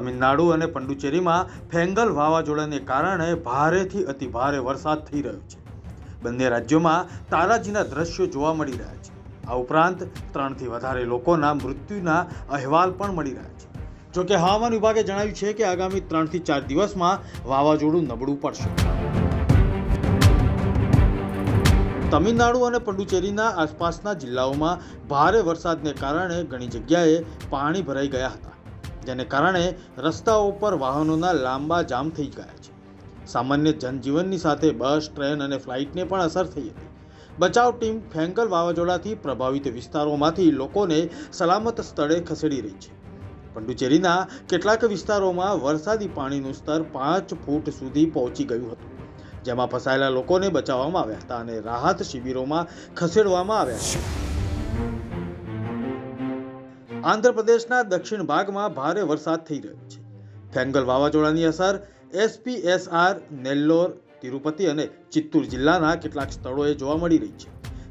તમિલનાડુ અને પુડુચેરીમાં ફેંગલ વાવાઝોડાને કારણે ભારેથી અતિભારે વરસાદ થઈ રહ્યો છે. બંને રાજ્યોમાં તારાજીના દ્રશ્યો જોવા મળી રહ્યા છે. આ ઉપરાંત 3થી વધારે લોકોના મૃત્યુના અહેવાલ પણ મળી રહ્યા છે. જોકે હવામાન વિભાગે જણાવ્યું છે કે આગામી 3 થી 4 દિવસમાં વાવાઝોડું નબળું પડશે. તમિલનાડુ અને પુડુચેરીના આસપાસના જિલ્લાઓમાં ભારે વરસાદને કારણે ઘણી જગ્યાએ પાણી ભરાઈ ગયા હતા, જેને કારણે રસ્તાઓ પર વાહનોના લાંબા જામ થઈ ગયા છે. સામાન્ય જનજીવનની સાથે બસ, ટ્રેન અને ફ્લાઇટને પણ અસર થઈ હતી. બચાવ ટીમ ફેંગલ વાવાઝોડાથી પ્રભાવિત વિસ્તારોમાંથી લોકોને સલામત સ્થળે ખસેડી રહી છે. પુડુચેરીના કેટલાક વિસ્તારોમાં વરસાદી પાણીનું સ્તર 5 ફૂટ સુધી પહોંચી ગયું હતું, જેમાં ફસાયેલા લોકોને બચાવવામાં આવ્યા હતા અને રાહત શિબિરોમાં ખસેડવામાં આવ્યા છે. આંધ્રપ્રદેશના દક્ષિણ ભાગમાં ભારે વરસાદ થઈ રહ્યો છે. ફેંગલ વાવાઝોડાની અસર એસપીએસઆર, નેલ્લોર, તિરુપતિ અને ચિત્તૂર જિલ્લાના કેટલાક સ્થળોએ જોવા મળી રહી છે.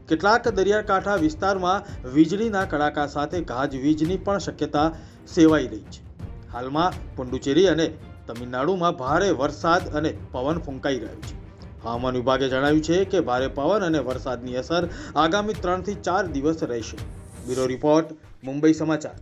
કેટલાક દરિયાકાંઠા વિસ્તારમાં વીજળીના કડાકા સાથે ગાજવીજની પણ શક્યતા સેવાઈ રહી છે. હાલમાં પુડુચેરી અને તમિલનાડુમાં ભારે વરસાદ અને પવન ફૂંકાઈ રહ્યો છે. હવામાન વિભાગે જણાવ્યું છે કે ભારે પવન અને વરસાદની અસર આગામી 3 થી 4 દિવસ રહેશે. બ્યુરો રિપોર્ટ, મુંબઈ સમાચાર.